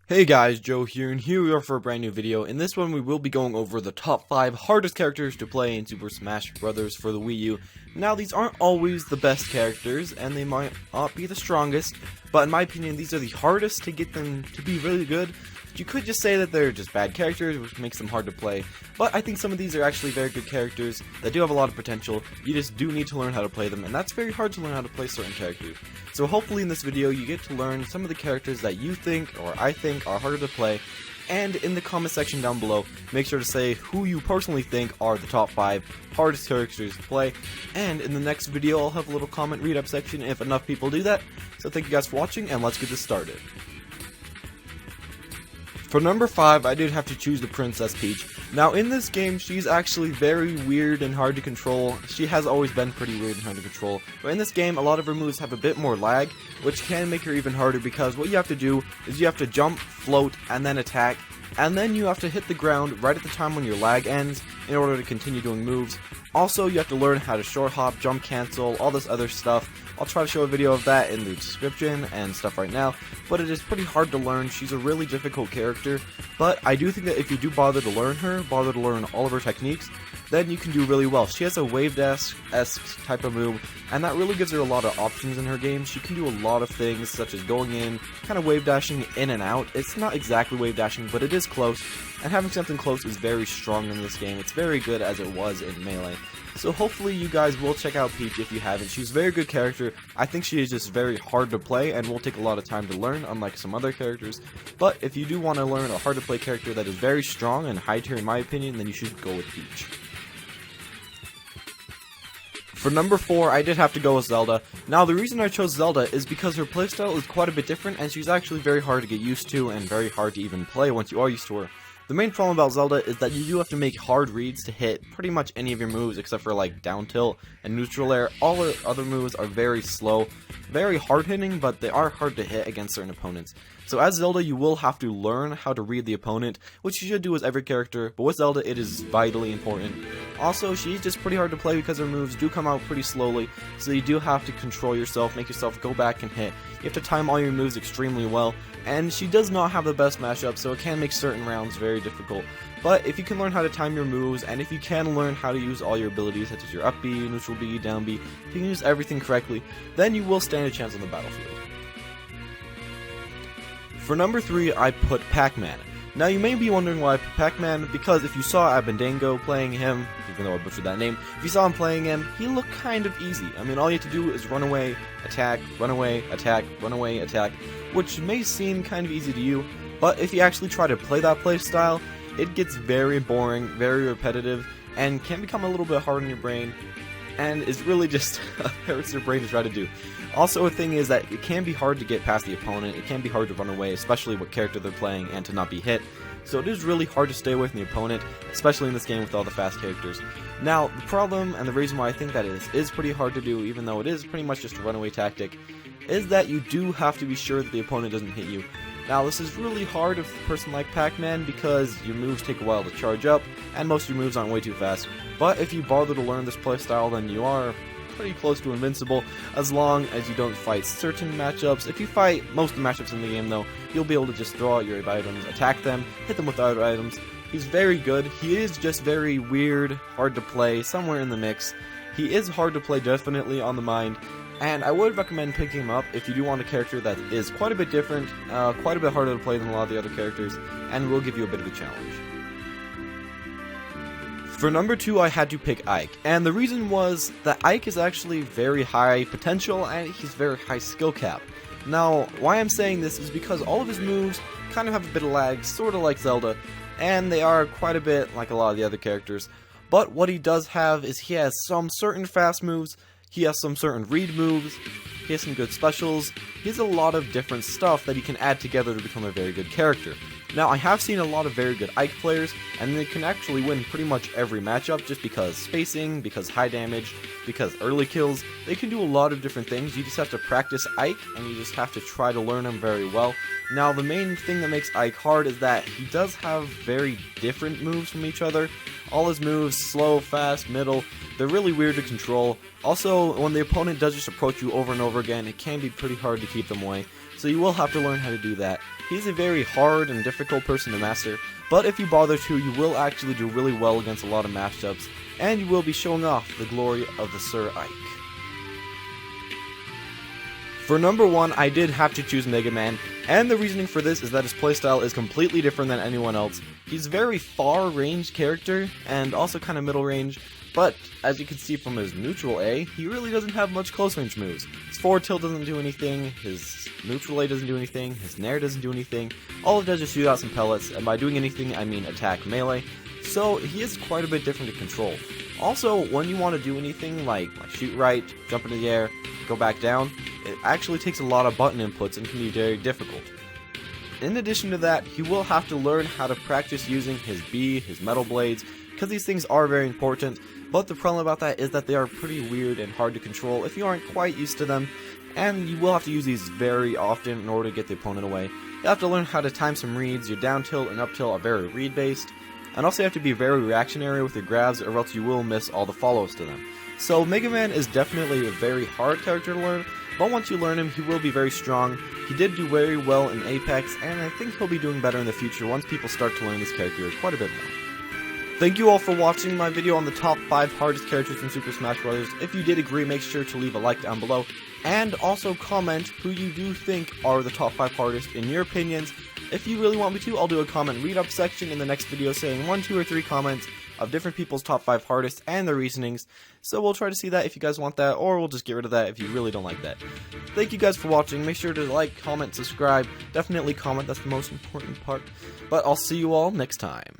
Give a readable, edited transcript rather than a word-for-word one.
Hey guys, Joe here, and here we are for a brand new video. In this one we will be going over the top 5 hardest characters to play in Super Smash Bros. For the Wii U. Now these aren't always the best characters, and they might not be the strongest, but in my opinion these are the hardest to get them to be really good. You could just say that they're just bad characters, which makes them hard to play, but I think some of these are actually very good characters that do have a lot of potential. You just do need to learn how to play them, and that's very hard to learn how to play certain characters. So hopefully in this video you get to learn some of the characters that you think, or I think, are harder to play, and in the comment section down below, make sure to say who you personally think are the top 5 hardest characters to play, and in the next video I'll have a little comment read-up section if enough people do that. So thank you guys for watching, and let's get this started. For number 5, I did have to choose the Princess Peach. Now in this game, she's actually very weird and hard to control. She has always been pretty weird and hard to control. But in this game, a lot of her moves have a bit more lag, which can make her even harder because what you have to do is you have to jump, float, and then attack. And then you have to hit the ground right at the time when your lag ends in order to continue doing moves. Also, you have to learn how to short hop, jump cancel, all this other stuff. I'll try to show a video of that in the description and stuff right now, but it is pretty hard to learn. She's a really difficult character, but I do think that if you do bother to learn her, bother to learn all of her techniques, then you can do really well. She has a wave dash-esque type of move, and that really gives her a lot of options in her game. She can do a lot of things, such as going in, kind of wave dashing in and out. It's not exactly wave dashing, but it is close, and having something close is very strong in this game. It's very good as it was in Melee. So hopefully you guys will check out Peach if you haven't. She's a very good character. I think she is just very hard to play and will take a lot of time to learn, unlike some other characters. But if you do want to learn a hard to play character that is very strong and high tier in my opinion, then you should go with Peach. For number 4, I did have to go with Zelda. Now the reason I chose Zelda is because her playstyle is quite a bit different, and she's actually very hard to get used to and very hard to even play once you are used to her. The main problem about Zelda is that you do have to make hard reads to hit pretty much any of your moves except for like down tilt and neutral air. All the other moves are very slow, very hard hitting, but they are hard to hit against certain opponents. So as Zelda, you will have to learn how to read the opponent, which you should do as every character, but with Zelda it is vitally important. Also, she's just pretty hard to play because her moves do come out pretty slowly, so you do have to control yourself, make yourself go back and hit. You have to time all your moves extremely well, and she does not have the best mashup, so it can make certain rounds very difficult. But if you can learn how to time your moves, and if you can learn how to use all your abilities, such as your up B, neutral B, down B, if you can use everything correctly, then you will stand a chance on the battlefield. For number 3, I put PacMan. Now you may be wondering why I put PacMan, because if you saw Abandango playing him, even though I butchered that name, if you saw him playing him, he looked kind of easy. I mean, all you have to do is run away, attack, run away, attack, run away, attack, which may seem kind of easy to you, but if you actually try to play that playstyle, it gets very boring, very repetitive, and can become a little bit hard on your brain, and is really just hurts your brain to try to do. Also, a thing is that it can be hard to get past the opponent, it can be hard to run away, especially what character they're playing, and to not be hit. So it is really hard to stay away from the opponent, especially in this game with all the fast characters. Now, the problem, and the reason why I think that is pretty hard to do, even though it is pretty much just a runaway tactic, is that you do have to be sure that the opponent doesn't hit you. Now, this is really hard with a person like PacMan because your moves take a while to charge up, and most of your moves aren't way too fast. But if you bother to learn this playstyle, then you are pretty close to invincible, as long as you don't fight certain matchups. If you fight most of the matchups in the game though, you'll be able to just throw out your items, attack them, hit them with other items. He's very good. He is just very weird, hard to play, somewhere in the mix. He is hard to play, definitely on the mind, and I would recommend picking him up if you do want a character that is quite a bit different, quite a bit harder to play than a lot of the other characters, and will give you a bit of a challenge. For number 2, I had to pick Ike, and the reason was that Ike is actually very high potential and he's very high skill cap. Now, why I'm saying this is because all of his moves kind of have a bit of lag, sort of like Zelda, and they are quite a bit like a lot of the other characters. But what he does have is he has some certain fast moves, he has some certain read moves, he has some good specials, he has a lot of different stuff that he can add together to become a very good character. Now, I have seen a lot of very good Ike players, and they can actually win pretty much every matchup just because spacing, because high damage, because early kills. They can do a lot of different things. You just have to practice Ike, and you just have to try to learn him very well. Now, the main thing that makes Ike hard is that he does have very different moves from each other. All his moves, slow, fast, middle, they're really weird to control. Also, when the opponent does just approach you over and over again, it can be pretty hard to keep them away. so you will have to learn how to do that. He's a very hard and difficult person to master, but if you bother to, you will actually do really well against a lot of matchups, and you will be showing off the glory of the Sir Ike. For number 1, I did have to choose Mega Man, and the reasoning for this is that his playstyle is completely different than anyone else. He's a very far-range character, and also kind of middle-range, but as you can see from his neutral A, he really doesn't have much close-range moves. His forward tilt doesn't do anything, his neutral A doesn't do anything, his nair doesn't do anything, all it does is shoot out some pellets, and by doing anything, I mean attack melee, so he is quite a bit different to control. Also, when you want to do anything like shoot right, jump into the air, go back down, it actually takes a lot of button inputs and can be very difficult. In addition to that, he will have to learn how to practice using his B, his metal blades, because these things are very important, but the problem about that is that they are pretty weird and hard to control if you aren't quite used to them, and you will have to use these very often in order to get the opponent away. You have to learn how to time some reads. Your down tilt and up tilt are very read based, and also you have to be very reactionary with your grabs or else you will miss all the follows to them. So Mega Man is definitely a very hard character to learn, but once you learn him, he will be very strong. He did do very well in Apex, and I think he'll be doing better in the future once people start to learn this character quite a bit more. Thank you all for watching my video on the top 5 hardest characters in Super Smash Bros. If you did agree, make sure to leave a like down below, and also comment who you do think are the top 5 hardest in your opinions. If you really want me to, I'll do a comment read-up section in the next video saying 1, 2, or 3 comments of different people's top 5 hardest and their reasonings, so we'll try to see that if you guys want that, or we'll just get rid of that if you really don't like that. Thank you guys for watching. Make sure to like, comment, subscribe, definitely comment, that's the most important part, but I'll see you all next time.